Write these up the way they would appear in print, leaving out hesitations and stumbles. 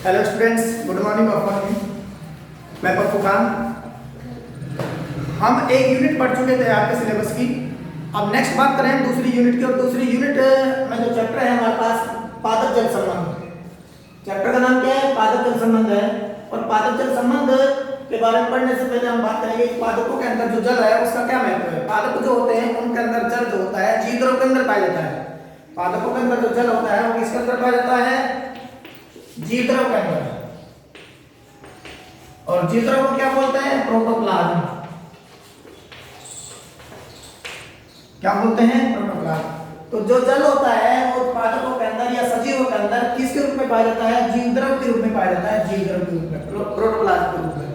Hello students, good morning of morning. मैं पप्पू खान। हम एक यूनिट पढ़ चुके थे आपके सिलेबस की। अब नेक्स्ट बात करें दूसरी यूनिट की, और दूसरी यूनिट में जो चैप्टर है हमारे पास पादप जल संबंध। चैप्टर का नाम क्या है? पादप जल संबंध है। और पादप जल संबंध के बारे में पढ़ने से पहले हम बात करेंगे कि पादपों के अंदर जो जल है उसका क्या महत्व है। पादप जो होते हैं उनके अंदर जल जो होता है जीव द्रव के अंदर पाया जाता है। पादपों के अंदर जो जल होता है वो किसके अंदर पाया जाता है? जीव द्रव के अंदर। और जीव द्रव को क्या बोलते हैं? प्रोटोप्लाज्म। क्या बोलते हैं? प्रोटोप्लाज्म। तो जो जल होता है वो पादपों के अंदर या सजीवों के अंदर किसके रूप में पाया जाता है? जीव द्रव के रूप में पाया जाता है। जीव द्रव के रूप में, प्रोटोप्लाज्म के रूप में।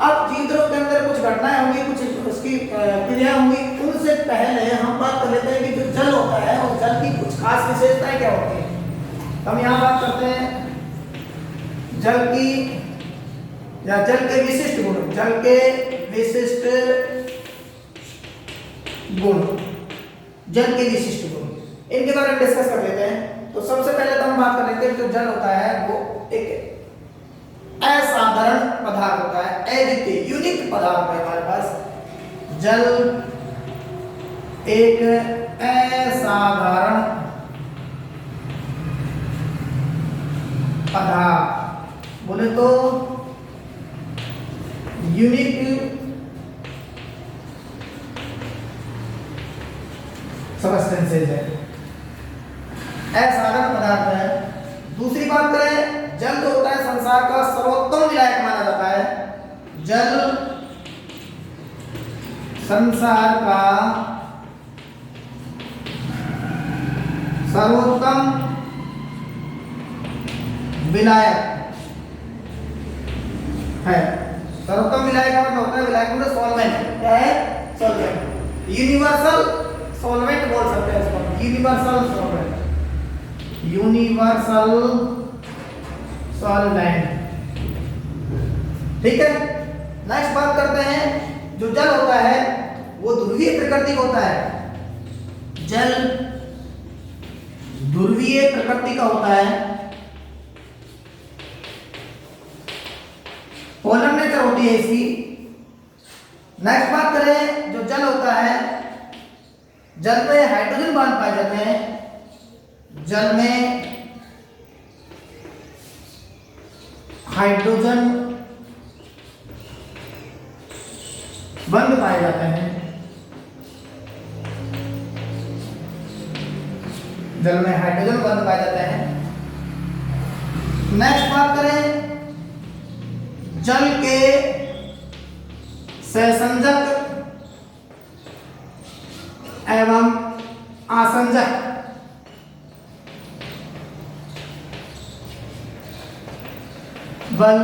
अब जीव द्रव के अंदर कुछ घटनाएं होंगी, कुछ उसकी क्रिया होंगी। उनसे पहले हम बात कर लेते हैं कि जो जल होता है उस जल की कुछ खास विशेषताएं क्या होती है। हम यहाँ बात करते हैं जल की या जल के विशिष्ट गुण। जल के विशिष्ट गुण, जल के विशिष्ट गुण, इनके बारे में डिस्कस कर लेते हैं। तो सबसे पहले तो हम बात कर लेते हैं जो जल होता है वो एक असाधारण पदार्थ होता है, अद्वितीय यूनिक पदार्थ है हमारे पास। जल एक असाधारण पदार्थ, बोले तो यूनिक सबस्टेंसेज है, असाधारण पदार्थ है। दूसरी बात करें, जल जो होता है संसार का सर्वोत्तम विलायक माना जाता है। जल संसार का सर्वोत्तम विलायक है। सर्वोत्तम विलायक का मतलब होता है, विलायक मतलब सॉल्वेंट। क्या है? सॉल्वेंट। यूनिवर्सल सॉल्वेंट बोल सकते हैं इसको, यूनिवर्सल सॉल्वेंट, यूनिवर्सल सॉल्वेंट। ठीक है। नेक्स्ट बात करते हैं, जो जल होता है वो ध्रुवीय प्रकृति का होता है। जल ध्रुवीय प्रकृति का होता है, पोलर नेचर होती है इसकी। नेक्स्ट बात करें, जो जल होता है, जल में हाइड्रोजन बांध पाए जाते हैं। जल में हाइड्रोजन बंध पाए जाते हैं। जल में हाइड्रोजन बंध पाए जाते हैं। नेक्स्ट बात करें, जल के सहसंजक एवं आसंजक बल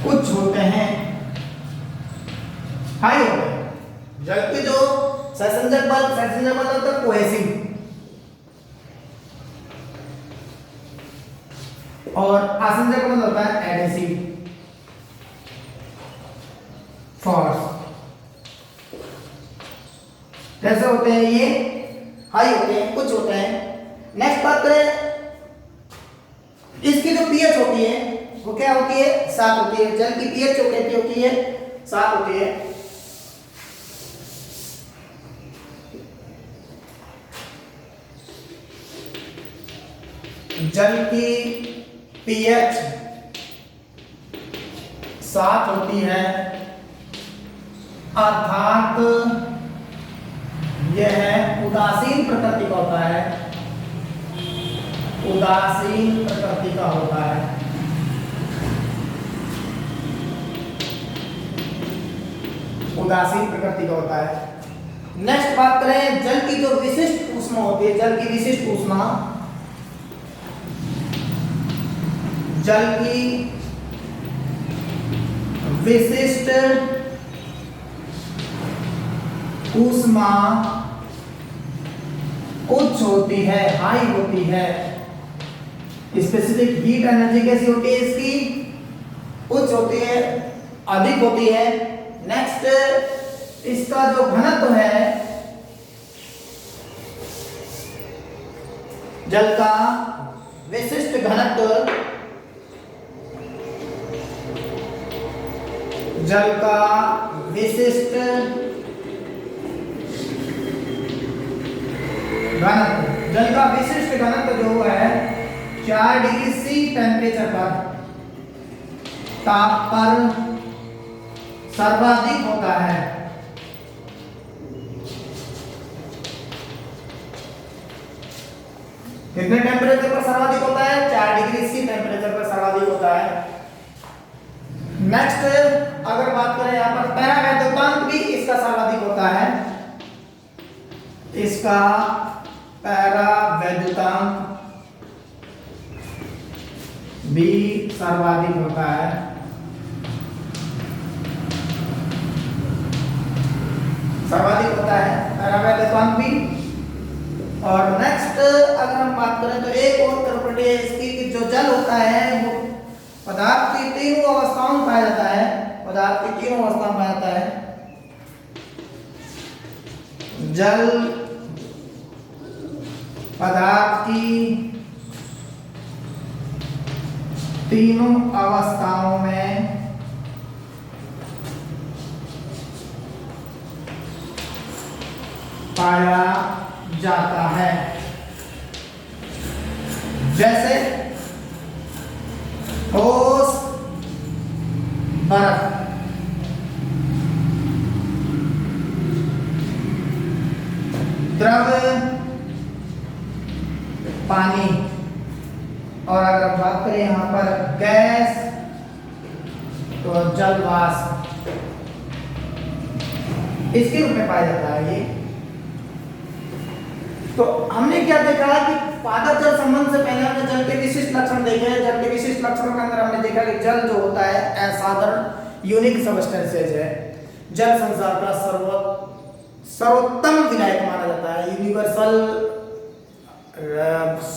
उच्च होते हैं, हाई होते हैं। जल के जो सहसंजक बल, सहसंजक बल होता है कोहेसिव, और आसंजक बल होता है एडहेसिव फोर्स। कैसे होते हैं ये? हाई होते हैं, कुछ होते हैं। नेक्स्ट बात करें, इसकी जो पीएच होती है वो क्या होती है? 7 होती है। जल की पीएच जो कहती होती है 7 होती है। जल की पीएच 7 होती है, अर्थात यह उदासीन प्रकृति का होता है। उदासीन प्रकृति का होता है। उदासीन प्रकृति का होता है। नेक्स्ट बात करें, जल की जो विशिष्ट ऊष्मा होती है, जल की विशिष्ट ऊष्मा, जल की विशिष्ट ऊष्मा उच्च होती है, हाई होती है। स्पेसिफिक हीट एनर्जी कैसी होती है इसकी? उच्च होती है, अधिक होती है। नेक्स्ट, इसका जो घनत्व है जल का विशिष्ट घनत्व जल का विशिष्ट घनत्व, जल का विशिष्ट घनत्व जो है 4 डिग्री सी टेम्परेचर पर ताप पर सर्वाधिक होता है। कितने टेम्परेचर पर सर्वाधिक होता है? 4 डिग्री सी टेम्परेचर पर सर्वाधिक होता है। नेक्स्ट अगर बात करें यहाँ पर पैरावैद्युतांक भी इसका सर्वाधिक होता है। इसका पैरावैद्युतांक भी सर्वाधिक होता है। सर्वाधिक होता है पैरावैद्युतांक भी। और नेक्स्ट अगर हम बात करें तो एक और प्रॉपर्टी है इसकी कि जो जल होता है वो पदार्थ की तीनों अवस्थाओं में पाया जाता है। पदार्थ की तीनों अवस्थाओं में पाया जाता है। जल पदार्थ की तीनों अवस्थाओं में पाया जाता है। जैसे ठोस, बर्फ, द्रव, पानी, और अगर बात करें यहां पर गैस तो जल वाष्प, इसके रूप में पाया जाता है ये। तो हमने क्या देखा कि पादप जल संबंध से पहले हमने जल के विशिष्ट लक्षण देखे। जल के विशिष्ट लक्षणों के अंदर हमने देखा कि जल जो होता है असाधारण यूनिक सबस्टेंसेज है। जल संसार का सर्वोत्तम विलायक माना जाता है। यूनिवर्सल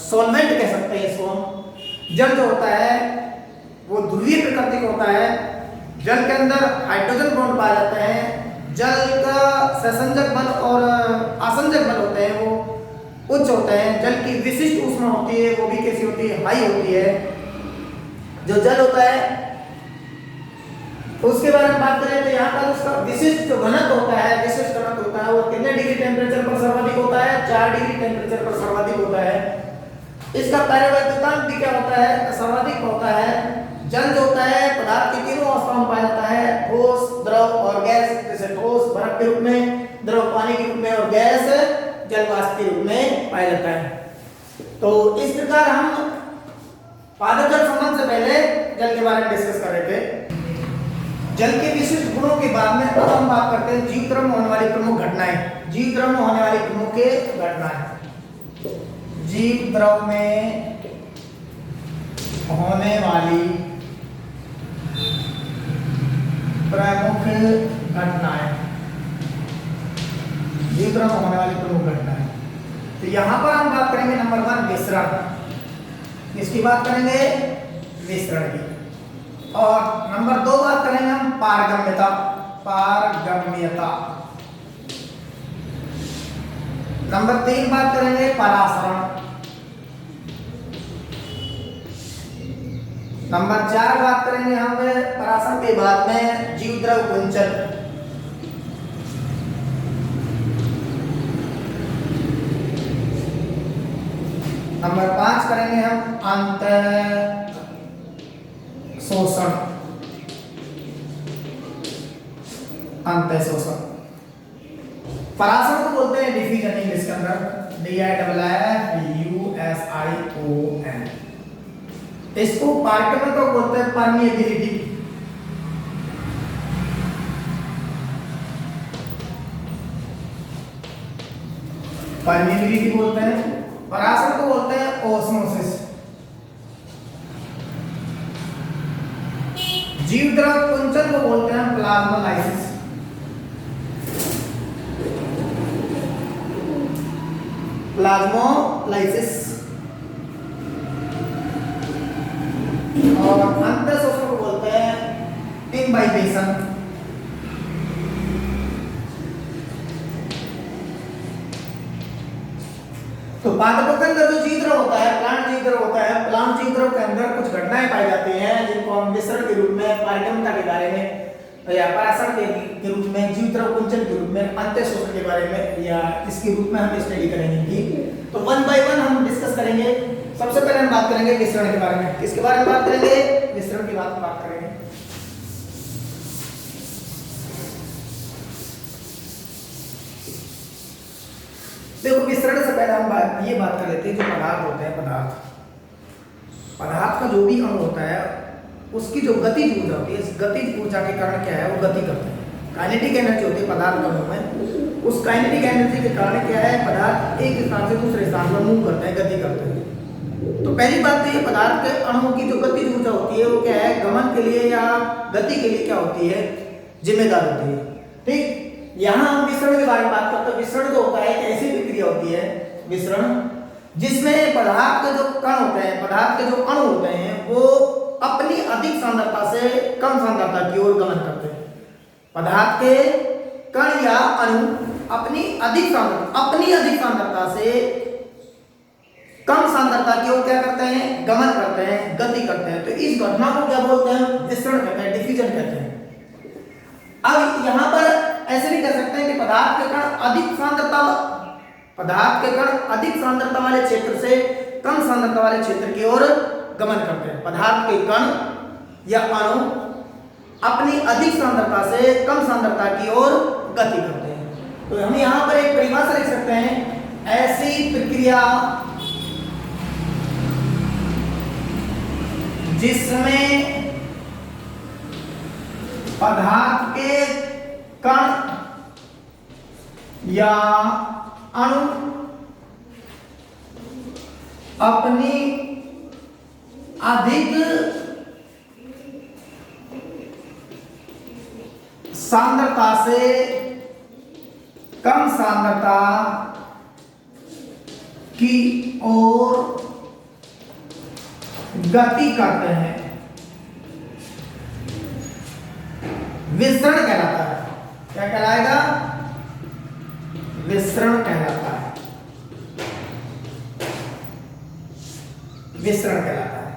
सॉल्वेंट कह सकते हैं इसको हम। जल जो होता है वो ध्रुवीय प्रकृति का होता है। जल के अंदर हाइड्रोजन बॉन्ड पाए जाते हैं। जल का सहसंजक बल और आसंजक बल होते हैं वो उच्च होते हैं। जल की विशिष्ट ऊष्मा होती है वो भी कैसी होती है? हाई होती है। जो जल होता है उसके बारे में बात करें तो यहाँ पर उसका विशिष्ट जो घनत्व होता है, विशिष्ट घनत्व होता है वो कितने डिग्री टेम्परेचर पर सर्वाधिक होता है? 4 डिग्री टेम्परेचर पर सर्वाधिक होता है। इसका पैरावैद्युतांक भी क्या होता है? सर्वाधिक होता है। जल जो होता है पदार्थ की तीनों अवस्थाओं में पाया जाता है। ठोस, द्रव और गैस। जैसे ठोस बर्फ के रूप में, द्रव पानी के रूप में और गैस जल वाष्प के रूप में पाया जाता है। तो इस प्रकार हम पादप जल संबंध से पहले जल के बारे में डिस्कस कर रहे थे। जल के विशिष्ट गुणों के बाद में अब हम बात करते हैं जीव द्रव में होने वाली प्रमुख घटनाएं। जीव द्रव में होने वाली प्रमुख घटनाएं। जीव द्रव में होने वाली प्रमुख घटनाएं। जीव द्रव में होने वाली प्रमुख घटनाएं। तो यहां पर हम बात करेंगे नंबर 1 विसरण। इसकी बात करेंगे विसरण की। और नंबर 2 बात करेंगे हम पारगम्यता। पारगम्यता। नंबर 3 बात करेंगे परासरण। नंबर 4 बात करेंगे हम परासरण के बाद में जीव द्रव कुंचन। नंबर 5 करेंगे हम अंत शोषण। अंत शोषण। परासरण को बोलते हैं डिफ्यूजन इंग्लिश के अंदर DIFFUSION। इसको पार्टिकल को बोलते हैं परमिएबिलिटी। परमिएबिलिटी बोलते हैं। परासरण को बोलते हैं ओस्मोसिस। जीव द्रव कुंचन को बोलते हैं प्लाज्मोलाइसिस। प्लाज्मोलाइसिस। और अंत शोषण को बोलते हैं इम्बाइबेशन। तो पादपों के अंदर जो जीव द्रव होता है, प्लांट जीव द्रव होता है, द्रव के अंदर कुछ घटनाएं पाई जाती हैं जिनको हम मिश्रण के रूप में, पारगम्यता के बारे में या परासरण के रूप में, जीव द्रव कुंचन के रूप में, अंत्य शोषण के बारे में या इसके रूप में हम स्टडी करेंगे इनकी। तो वन बाय वन हम डिस्कस करेंगे। सबसे पहले हम बात करेंगे मिश्रण के बारे में। किसके बारे में बात करेंगे? मिश्रण की बात करेंगे। देखो, मिश्रण से पहले हम ये बात कर लेते हैं, जो पदार्थ होते हैं, पदार्थ का जो भी अणु होता है उसकी जो गतिज ऊर्जा होती है, इस गतिज ऊर्जा के कारण क्या है, वो गति करते हैं। काइनेटिक एनर्जी होती है पदार्थ अणु में, उस काइनेटिक एनर्जी के कारण क्या है, पदार्थ एक स्थान से दूसरे स्थान पर मूव करते हैं, गति करते हैं। तो पहली बात तो ये, पदार्थ के अणुओं की जो गतिज ऊर्जा होती है वो क्या है, गमन के लिए या गति के लिए क्या होती है, जिम्मेदार होती है। ठीक, यहाँ हम विसरण के बारे में बात करते हैं। विसरण जो होता है एक ऐसी प्रक्रिया होती है, विसरण, जिसमें पदार्थ के जो कण होते हैं, पदार्थ के जो अणु होते हैं, वो अपनी अधिक सांद्रता से कम सांद्रता की ओर गमन करते हैं। पदार्थ के कण या अणु अपनी अधिक सांद्रता से कम सांद्रता की ओर क्या करते हैं, गमन करते हैं, गति करते हैं। तो इस घटना को क्या बोलते हैं, विसरण कहते हैं, डिफ्यूजन कहते हैं। अब यहाँ पर ऐसे भी कह सकते हैं कि पदार्थ के कण अधिक सांद्रता वाले क्षेत्र से कम सांद्रता वाले क्षेत्र की ओर गमन करते हैं। पदार्थ के कण या अणु अपनी अधिक सांद्रता से कम सांद्रता की ओर गति करते हैं। तो हम यहाँ पर एक परिभाषा लिख सकते हैं, ऐसी प्रक्रिया जिसमें पदार्थ के कण या अणु अपनी अधिक सांद्रता से कम सांद्रता की ओर गति करते हैं, विसरण कहलाता है। क्या कहलाएगा? विसरण कहलाता है, विसरण कहलाता है।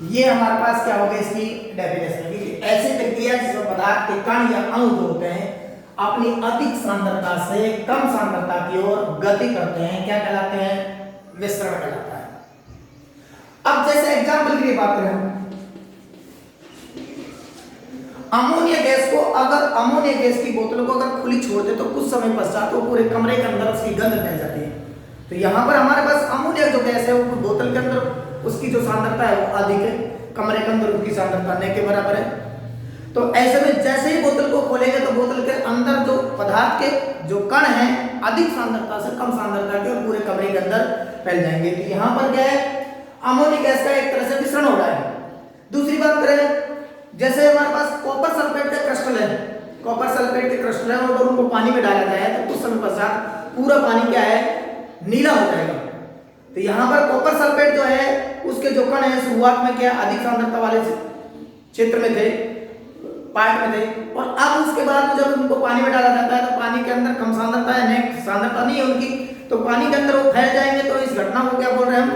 ये हमारे पास क्या होगा, इसकी डेफिनेशन की, ऐसी प्रक्रिया जिसमें पदार्थ के कण या अणु जो होते हैं अपनी अधिक सांद्रता से कम सांद्रता की ओर गति करते हैं, क्या कहलाते हैं, विसरण कहलाता है। अब जैसे एग्जाम्पल के लिए बात करें, अमोनिया गैस को, अगर अमोनिया गैस की बोतलों को अगर खुली छोड़ दे तो कुछ समय पश्चात वो पूरे कमरे के अंदर उसकी गंध फैल जाती है। तो यहाँ पर हमारे पास अमोनिया जो गैस है वो बोतल के अंदर उसकी जो सांद्रता है वो अधिक है, कमरे के अंदर उसकी सांद्रता न के बराबर है। तो ऐसे में जैसे ही बोतल को खोलेंगे तो बोतल के अंदर जो पदार्थ के जो कण हैं अधिक सांद्रता से कम सांद्रता के और पूरे कमरे के अंदर फैल जाएंगे। तो यहाँ पर क्या है, अमोनिया गैस का एक तरह से मिश्रण हो रहा है। दूसरी बात करें, जैसे हमारे पास कॉपर सल्फेट के क्रिस्टल है, कॉपर सल्फेट के क्रिस्टल है, अगर उनको पानी में डाला जाए तो कुछ समय पश्चात पूरा पानी क्या है, नीला हो जाएगा। तो यहाँ पर कॉपर सल्फेट जो है उसके जो कण है शुरुआत में क्या अधिक सांद्रता वाले क्षेत्र में थे, पार्ट में थे, और अब उसके बाद जब उनको पानी में डाला जाता है तो पानी के अंदर कम सांद्रता है, नेक्स्ट सांद्रता नहीं है उनकी, तो पानी के अंदर वो फैल जाएंगे। तो इस घटना को क्या बोल रहे हैं, हम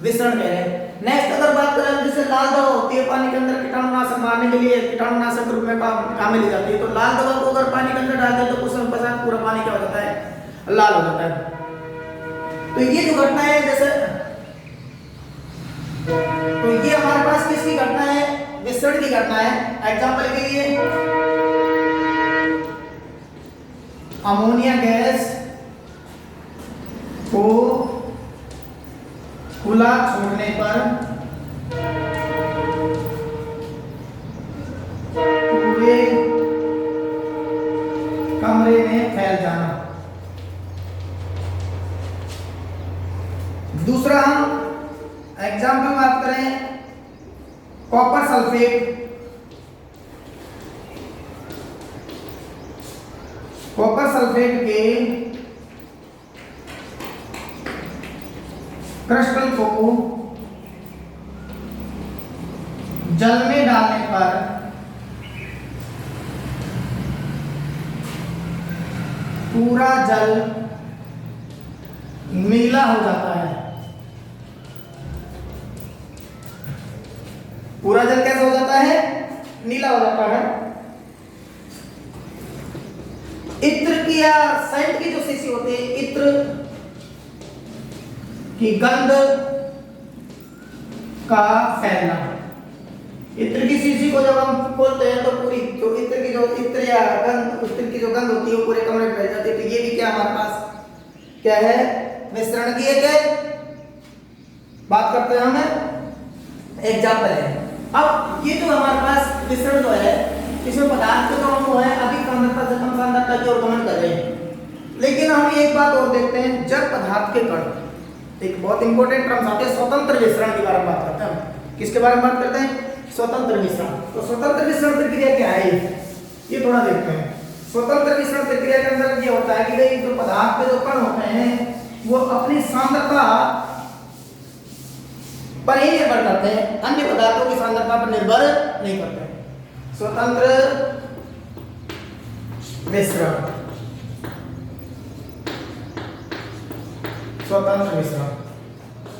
विसरण कह रहे हैं। नेक्स्ट अगर बात करें, जैसे लाल दवा होती है पानी के अंदर कीटाणुनाशक मारने के लिए, कीटाणुनाशक रूप में काम में ली जाती है। तो लाल दवा को अगर पानी के अंदर डाल दें तो कुछ समय पश्चात पूरा पानी क्या हो जाता है, लाल हो जाता है। तो ये जो घटना है, जैसे तो ये हमारे पास किसकी घटना है, विसरण की घटना है। एग्जांपल के लिए अमोनिया गैस को खुला छोड़ने पर पूरे कमरे में फैल जाना। दूसरा हम एग्जाम्पल बात करें, कॉपर सल्फेट, कॉपर सल्फेट के क्रिस्टल को जल में डालने पर पूरा जल नीला हो जाता है। पूरा जल कैसा हो जाता है, नीला हो जाता है। इत्र की या सेंट की जो शीशी होती है, इत्र की गंध का फैलना। इत्र की शीशी को जब हम खोलते हैं तो पूरी जो इत्र की जो गंध होती है वो पूरे कमरे में फैल जाती है। तो ये भी क्या हमारे पास क्या है, मिश्रण की एक बात करते हैं हम, एग्जाम्पल है। अब ये जो हमारे पास मिश्रण जो है, इसमें पदार्थ के जो अणु है अधिक सांद्रता से कम सांद्रता की ओर गमन कर रहे हैं। लेकिन हम एक बात और देखते हैं, जब पदार्थ के कण, एक बहुत इंपॉर्टेंट टर्म्स आते हैं, स्वतंत्र मिश्रण के बारे में बात करते हैं। किसके बारे में बात करते हैं, स्वतंत्र मिश्रण। तो स्वतंत्र मिश्रण प्रक्रिया क्या है, ये थोड़ा देखते हैं। स्वतंत्र मिश्रण प्रक्रिया के अंदर ये होता है कि भाई जो पदार्थ के जो कण होते हैं वो अपनी सांद्रता पर ही निर्भर करते हैं, अन्य पदार्थों की सांद्रता पर निर्भर नहीं करते। स्वतंत्र मिश्रण, स्वतंत्र मिश्रण,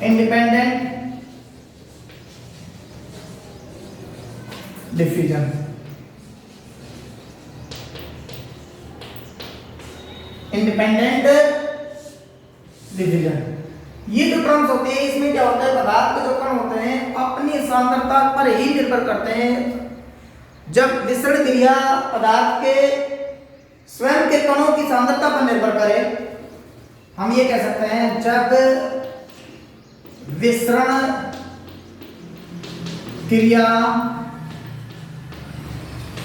इंडिपेंडेंट डिफ्यूजन। इंडिपेंडेंट डिफ्यूजन, ये जो टर्म्स होते हैं इसमें क्या होता है, पदार्थ के जो कण होते हैं अपनी सांद्रता पर ही निर्भर करते हैं। जब विसरण क्रिया पदार्थ के स्वयं के कणों की सांद्रता पर निर्भर करे, हम ये कह सकते हैं जब विसरण क्रिया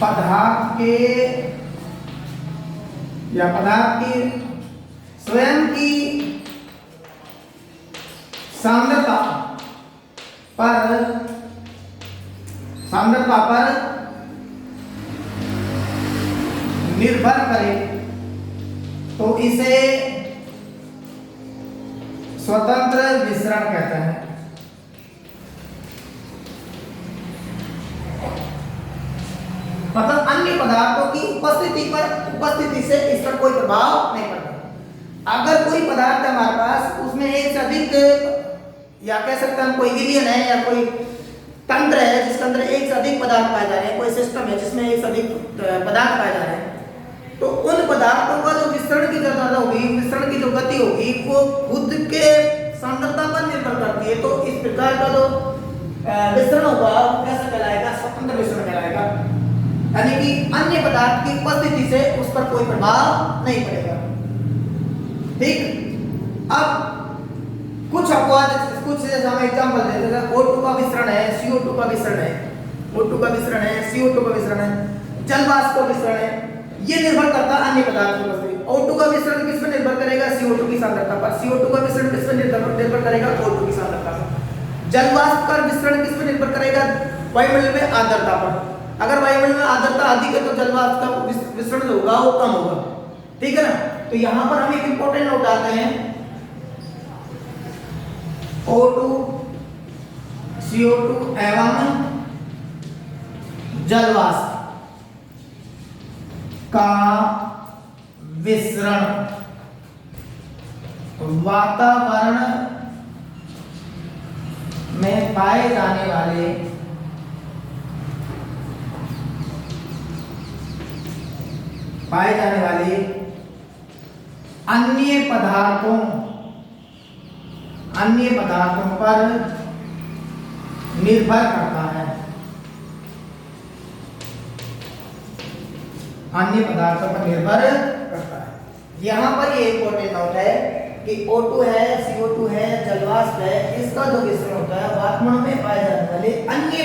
पदार्थ के या पदार्थ की स्वयं की सांद्रता पर निर्भर करे तो इसे स्वतंत्र मिश्रण कहते हैं। मतलब अन्य पदार्थों की उपस्थिति से इस पर कोई प्रभाव नहीं पड़ता। अगर कोई पदार्थ है हमारे पास, उसमें एक से अधिक, या कह सकते हैं कोई विलयन है या कोई तंत्र है जिसके अंदर एक से अधिक पदार्थ पाए जा रहे हैं, कोई सिस्टम है जिसमें एक से अधिक पदार्थ पाए जा रहे हैं, तो उन पदार्थों का जो विसरण की गति होगी, विसरण की जो गति होगी वो खुद के सांद्रता पर निर्भर करती है। तो इस प्रकार का जो विसरण होगा वो कैसा कहलाएगा, स्वतंत्र विसरण कहलाएगा। यानी कि अन्य पदार्थ की उपस्थिति से उस पर कोई प्रभाव नहीं पड़ेगा। ठीक, अब कुछ अपवाद, कुछ जैसे हम एग्जांपल देते हैं, O2 का विसरण है, CO2 का विसरण है, O2 का विसरण है, CO2 का विसरण है, जल वाष्प का विसरण है, ये निर्भर करता है अन्य पदार्थ की उपस्थिति। O2 का विसरण किस पर निर्भर करेगा, CO2 की सांद्रता पर। CO2 का विसरण किस पर निर्भर करेगा, O2 की सांद्रता पर। जल वाष्प का विसरण किस पर निर्भर करेगा, वायुमंडल में आर्द्रता पर। अगर वायुमंडल में आर्द्रता अधिक है तो जल वाष्प का विसरण जो होगा वो कम होगा। ठीक है ना। तो यहां पर हम एक इंपॉर्टेंट नोट डालते हैं, O2, CO2 एवं जल वाष्प का विसरण वातावरण में पाए जाने वाले अन्य पदार्थों पर निर्भर करता है। अन्य पदार्थों पर निर्भर करता है। यहां पर ये इंपॉर्टेंट नोट है कि O2 है, CO2 है, जल वाष्प है, इसका जो विसरण होता है वातावरण में पाए जाने वाले अन्य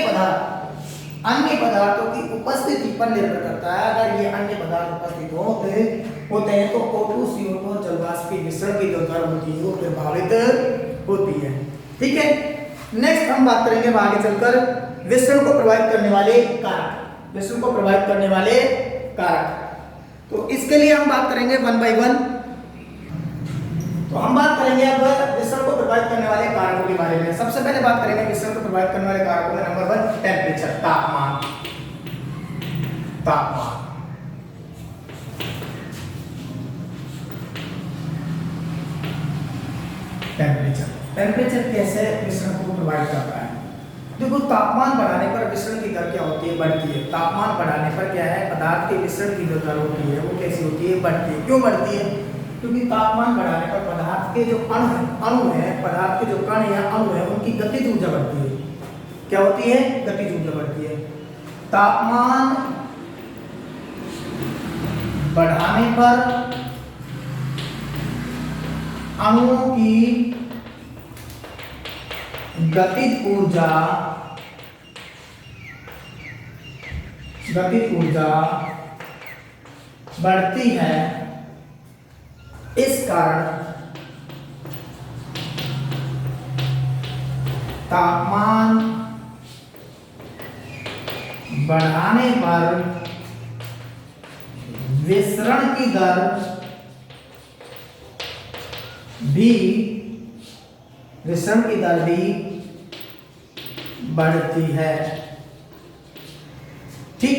पदार्थों की उपस्थिति पर निर्भर करता है। अगर ये अन्य पदार्थ उपस्थित होते हैं तो O2, CO2 और जल वाष्प की विसरण की जो दर होती है वो प्रभावित होती है। ठीक है। नेक्स्ट हम बात करेंगे आगे चलकर विसरण को प्रभावित करने वाले कारक। विसरण को प्रभावित करने वाले कारक, तो इसके लिए हम बात करेंगे वन बाय वन। तो हम बात करेंगे अब विसरण को प्रभावित करने वाले कारकों के बारे में। सबसे पहले बात करेंगे विसरण को प्रभावित करने वाले कारकों में नंबर 1 टेम्परेचर, तापमान। टेम्परेचर कैसे विसरण को प्रभावित करता है। देखो तापमान बढ़ाने पर विसरण की दर क्या होती है, बढ़ती है। तापमान बढ़ाने पर क्या है, पदार्थ के विसरण की जो दर होती है वो कैसी होती है, बढ़ती है। क्यों बढ़ती है? क्योंकि तापमान बढ़ाने पर पदार्थ के जो अणु है, पदार्थ के जो कण या अणु है उनकी गतिज ऊर्जा बढ़ती है। क्या होती है? गतिज ऊर्जा बढ़ती है। तापमान बढ़ाने पर अणुओं की गतिज ऊर्जा बढ़ती है। इस कारण तापमान बढ़ाने पर विसरण की दर भी बढ़ती है। ठीक,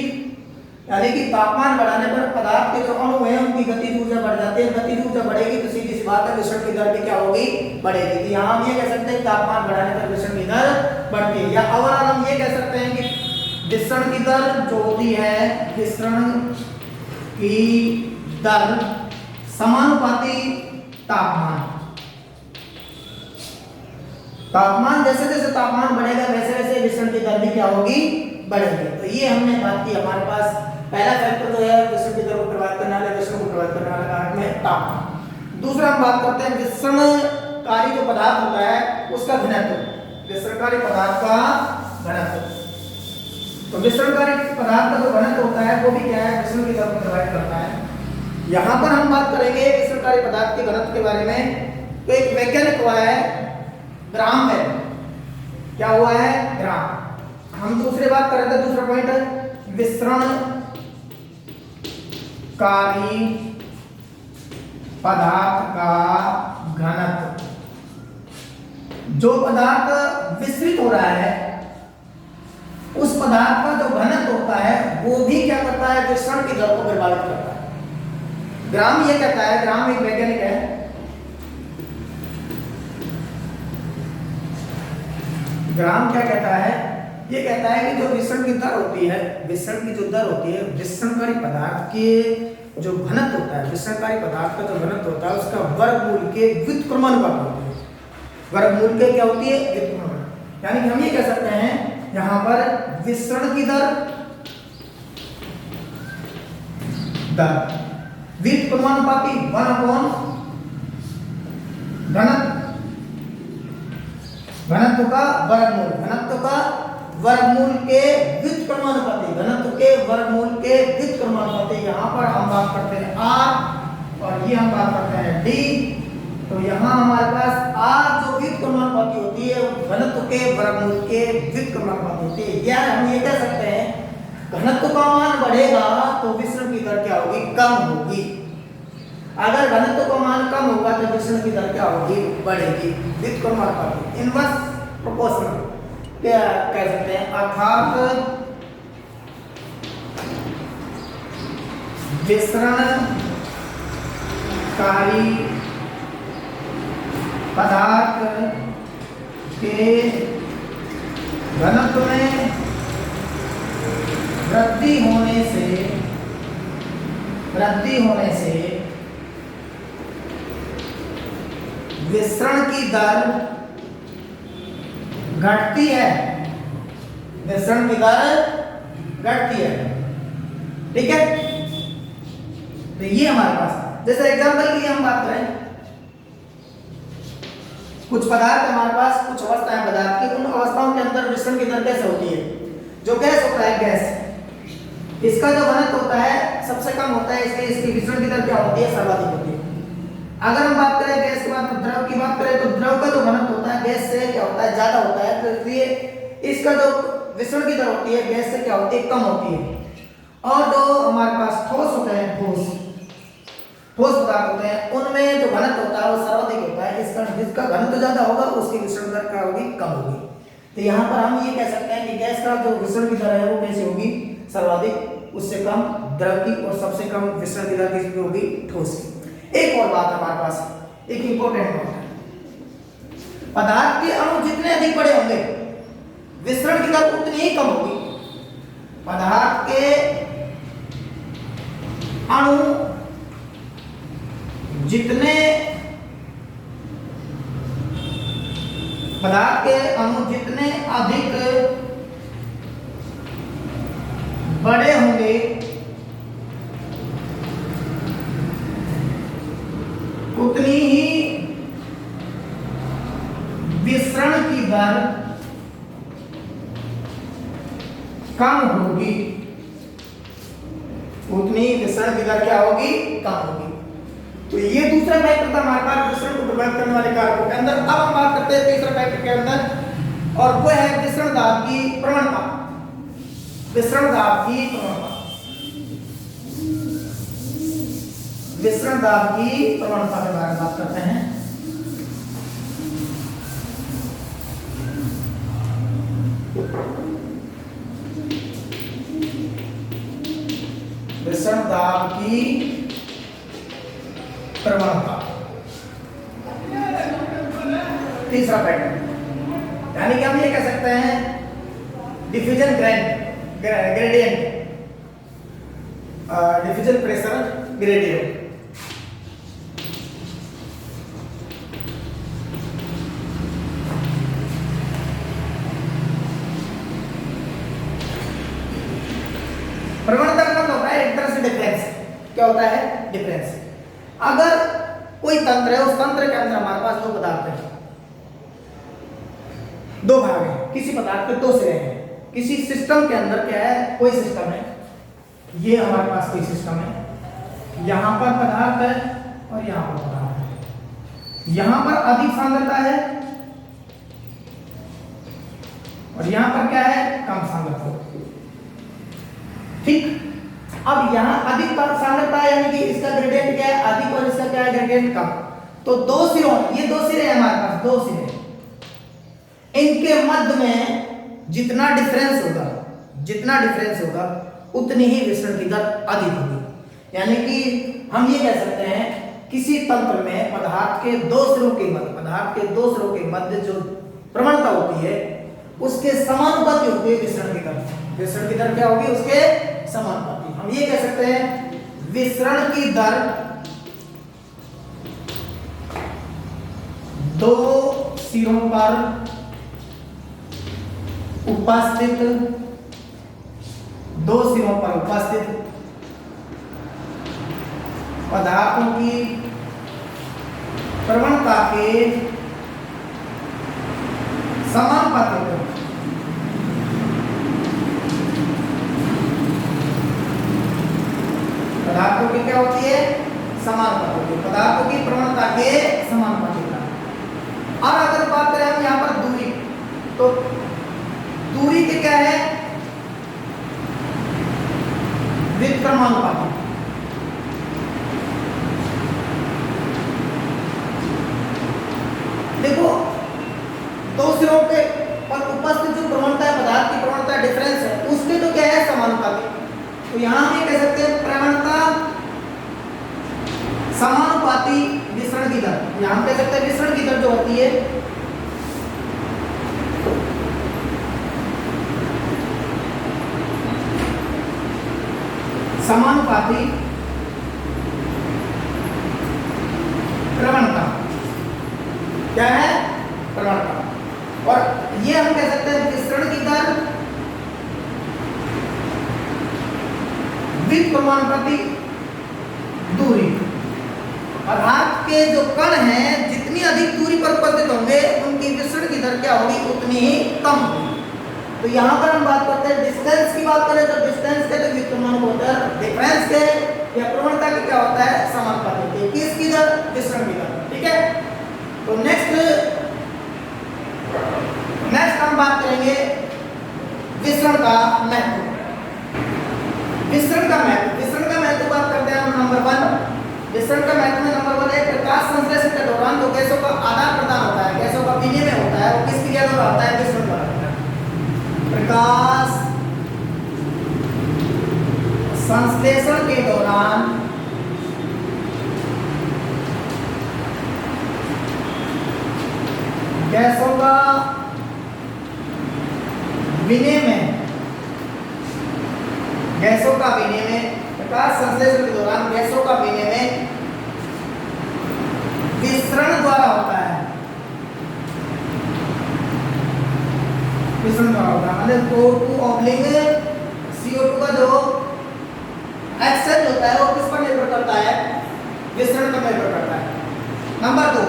यानी कि तापमान बढ़ाने पर पदार्थ के जो अणु हैं उनकी गतिज ऊर्जा बढ़ जाती है। गतिज ऊर्जा बढ़ेगी तो सीधी सी बात है विसरण की दर भी क्या होगी, बढ़ेगी। तो यहाँ हम ये कह सकते हैं तापमान बढ़ाने पर विसरण की दर बढ़ती है। या ओवरऑल हम ये कह सकते हैं कि विसरण की दर जो होती है, विसरण की दर समानुपाती तापमान जैसे जैसे तापमान बढ़ेगा वैसे वैसे विसरण की दर भी क्या होगी, बढ़ेगी। तो ये हमने बात की। हमारे पास पहला फैक्टर जो है विसरण की दर को प्रभावित करने वाले, विसरण को प्रभावित करने वाला कारक में तापमान। दूसरा हम बात करते हैं विसरणकारी जो पदार्थ होता है उसका घनत्व। विसरणकारी पदार्थ का घनत्व, तो विसरणकारी पदार्थ का जो घनत्व होता है वो भी क्या है, विसरण की दर को प्रभावित करता है। यहाँ पर हम बात करेंगे विसरणकारी पदार्थ के घनत्व के बारे में। तो एक वैज्ञानिक हुआ है ग्राम है, क्या हुआ है, ग्राम। हम दूसरी बात कर रहे थे, दूसरा पॉइंट विसरणकारी पदार्थ का घनत्व। जो पदार्थ विसरित हो रहा है उस पदार्थ का जो घनत्व होता है वो भी क्या करता है, विसरण की दर को प्रभावित करता है। ग्राम ये कहता है, ग्राम एक वैज्ञानिक है, ग्राम क्या कहता है, ये कहता है कि जो विसरण की दर होती है, विसरण की जो दर होती है, विसरणकारी पदार्थ के जो घनत्व होता है, विसरणकारी पदार्थ का जो घनत्व होता है उसका वर्गमूल के व्युत्क्रमानुपात होती है। वर्गमूल के क्या होती है, व्युत्क्रमानुपात। यानी कि हम ये कह सकते हैं यहाँ पर विसरण की दर व्युत्क्रमानुपाती 1/घनत्व, घनत्व का वर्गमूल, घनत्व का वर्गमूल के व्युत्क्रमानुपाती, घनत्व के वर्गमूल के व्युत्क्रमानुपाती। यहाँ पर हम बात करते हैं r और ये हम बात करते हैं d। तो यहाँ हमारे पास r जो व्युत्क्रमानुपाती होती है घनत्व के वर्गमूल के व्युत्क्रमानुपाती होती है। यार हम ये कह सकते हैं घनत्व का मान बढ़ेगा तो विसरण की दर क्या होगी, कम होगी। अगर घनत्व का मान कम होगा तो विसरण की दर क्या होगी, बढ़ेगी। व्युत्क्रमानुपाती, इनवर्स प्रोपोर्शनल क्या कह सकते हैं। अर्थात विसरणकारी पदार्थ के घनत्व में वृद्धि होने से विसरण की दर घटती है, विसरण की दर घटती है। ठीक है, तो ये हमारे पास, जैसे एग्जांपल के लिए हम बात करें, कुछ पदार्थ हमारे पास, कुछ अवस्थाएं पदार्थ की, उन अवस्थाओं के अंदर विसरण की दर कैसे होती है। जो गैस होता है, गैस, इसका जो घनत्व होता है सबसे कम होता है, इसलिए इसकी विसरण की दर क्या होती है, सर्वाधिक होती है। अगर हम बात करें गैस के बाद द्रव की बात करें तो द्रव का जो घनत्व होता है गैस से क्या होता है, ज्यादा होता है, तो इसलिए इसका जो विसरण की दर होती है गैस से क्या होती है, कम होती है। और जो हमारे पास ठोस होते हैं, ठोस पदार्थ होते हैं, उनमें जो घनत्व होता है वो सर्वाधिक होता है। इसका जिसका घनत्व ज्यादा होगा उसकी विसरण दर क्या होगी, कम होगी। तो यहाँ पर हम ये कह सकते हैं कि गैस का जो विसरण की दर है वो कैसी होगी, सर्वाधिक, उससे कम द्रव की, और सबसे कम विसरण की दर किसकी होगी, ठोस की। एक और बात हमारे पास, एक इंपॉर्टेंट बात है, पदार्थ के अणु जितने अधिक बड़े होंगे विसरण दर उतनी ही कम होगी। पदार्थ के अणु जितने अधिक बड़े होंगे उतनी ही विसरण की दर कम होगी। उतनी विसरण की दर क्या होगी? कम होगी। तो ये दूसरा फैक्टर था हमारे पास विसरण को प्रभावित करने वाले कारकों के अंदर। अब हम बात करते हैं तीसरा फैक्टर के अंदर, और वो है विसरण दाब की प्रवणता। विसरण दाब की प्रवणता, विसरण दाब की प्रवणता के बारे में बात करते हैं। विसरण दाब की प्रवणता तीसरा पैटर्न, यानी कि हम ये कह सकते हैं diffusion gradient, diffusion pressure gradient. प्रवणता का मतलब होता है एक तरह से डिफरेंस। क्या होता है? डिफरेंस। अगर कोई तंत्र है, उस तंत्र के अंदर हमारे पास दो पदार्थ है, दो भाग है, किसी पदार्थ के दो सिरे हैं। किसी सिस्टम के अंदर क्या है? कोई सिस्टम है, ये हमारे पास कोई सिस्टम है, यहां पर पदार्थ है और यहां पर पदार्थ है। यहां पर अधिक सांद्रता है और यहां पर क्या है? कम सांद्रता। ठीक। अब यहां अधिक सांद्रता है, यानी कि इसका ग्रेडियंट क्या है? अधिक, और इसका क्या है? ग्रेडियंट कम। तो दो सिरों, ये दो सिरे हैं हमारे पास, दो सिरे, इनके मध्य में जितना डिफरेंस होगा उतनी ही विसरण की दर अधिक होगी। यानी कि हम ये कह सकते हैं किसी तंत्र में पदार्थ के दो सिरों के मध्य जो प्रवणता होती है उसके समानुपाती होती है विसरण की दर। विसरण की दर क्या होगी? उसके समानुपाती। हम ये कह सकते हैं विसरण की दर दो सिरों पर उपस्थित पदार्थों की प्रवणता के समानुपाती होती है। पदार्थों की क्या होती है? समानुपाती होती है। पदार्थों की प्रवणता के समानुपाती होता है। और अगर बात करें हम यहाँ पर दूरी, तो दूरी के क्या है? व्युत्क्रमानुपाती। देखो, दो सिरों पे पर उपस्थित जो प्रवणता है, पदार्थ की प्रवणता डिफरेंस है, उसके तो क्या है? समानुपाती। तो यहां हम ये कह सकते हैं प्रवणता समानुपाती विसरण की दर। यहां हम कह सकते हैं विसरण की दर जो होती है समानुपाती प्रवणता। क्या है? प्रवणता। और ये हम कह सकते हैं विसरण की दर व्युत्क्रमानुपाती दूरी। पदार्थ के जो कण हैं जितनी अधिक दूरी पर उपस्थित होंगे उनकी विसरण की दर क्या होगी? उतनी ही कम होगी। तो यहाँ पर हम बात करते हैं डिस्टेंस की बात करें तो डिस्टेंस के तो व्युत्क्रमानुपाती, डिफरेंस के या प्रवणता के क्या होता है? समानुपाती। किसकी दर? विसरण की दर। ठीक है। तो नेक्स्ट हम बात करेंगे विसरण का महत्व। विसरण का महत्व बात करते हैं हम नंबर 1। विसरण का महत्व में नंबर 1 है प्रकाश संश्लेषण के दौरान जो गैसों का आदान प्रदान होता है, गैसों का विनिमय होता है, वो किस क्रिया द्वारा होता है? विसरण द्वारा होता है। प्रकाश संश्लेषण के दौरान गैसों का विनिमय, गैसों का विनिमय, प्रकाश संश्लेषण के दौरान गैसों का विनिमय विसरण द्वारा होता है। विसरण द्वारा होता है मतलब O2 ऑब्लिंग CO2 का जो एक्सेल होता है वो किस पर निर्भर करता है? विसरण पर निर्भर करता है। नंबर 2,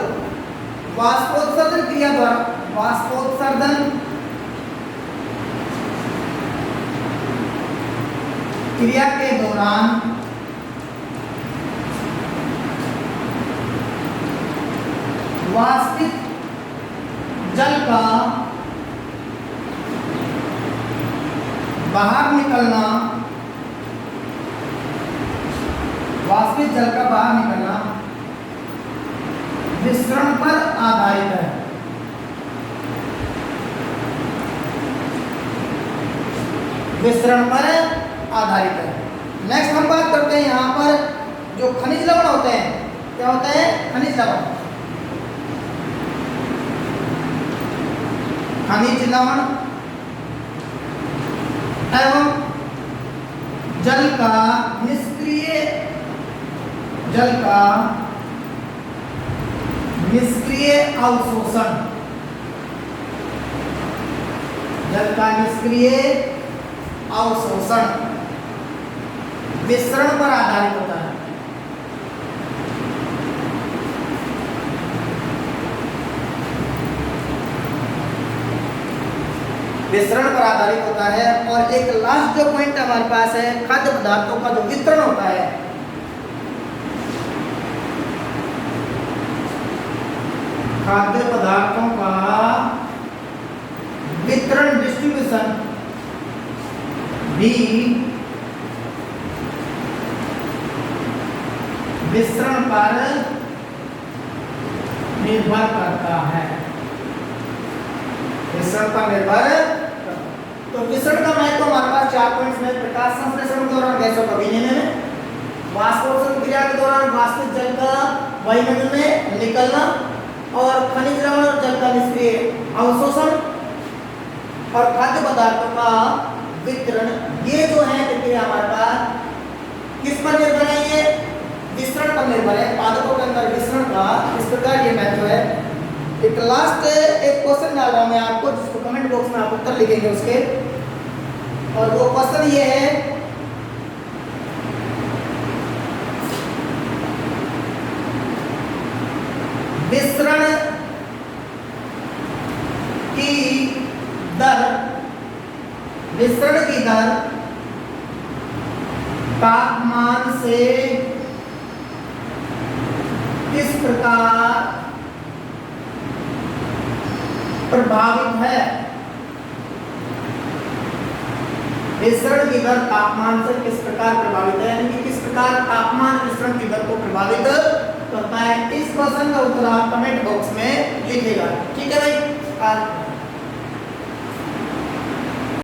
वाष्पोत्सर्जन क्रिया द्वारा, वाष्पोत्सर्जन क्रिया के दौरान वाष्पित जल का बाहर निकलना, वाष्पित जल का बाहर निकलना विसरण पर आधारित है। विसरण पर आधारित है। नेक्स्ट हम बात करते हैं यहाँ पर जो खनिज लवण होते हैं, क्या होते हैं? खनिज लवण। खनिज लवण एवं जल का निष्क्रिय अवशोषण, जल का निष्क्रिय अवशोषण विसरण पर आधारित होता है। विसरण पर आधारित होता है। और एक लास्ट जो पॉइंट हमारे पास है, खाद्य पदार्थों का जो वितरण होता है, खाद्य पदार्थों का वितरण, डिस्ट्रीब्यूशन भी विसरण पर निर्भर करता है। विसरण पर निर्भर। तो विसरण का महत्व हमारे पास 4 पॉइंट्स में, प्रकाश संश्लेषण के दौरान गैसों का विनिमय, वाष्पोत्सर्जन क्रिया के दौरान वाष्पित जल का वायुमंडल में निकलना, और खनिज लवण और जल का निष्क्रिय अवशोषण, और खाद्य पदार्थों का वितरण। ये जो है प्रक्रिया हमारे पास किस पर निर्भर है? ये विसरण पर निर्भर है। पादपों के अंदर विसरण का इस प्रकार ये महत्व है। एक लास्ट एक क्वेश्चन डाल रहा हूं मैं आपको, जिसको कमेंट बॉक्स में आप उत्तर लिखेंगे उसके, और वो क्वेश्चन ये है, विसरण की दर, विसरण की दर तापमान से किस प्रकार प्रभावित है? विसरण की दर तापमान से किस प्रकार प्रभावित है, यानी कि किस प्रकार तापमान विसरण की दर को प्रभावित करता है? इस क्वेश्चन का उत्तर आप कमेंट बॉक्स में लिखिएगा। ठीक है भाई।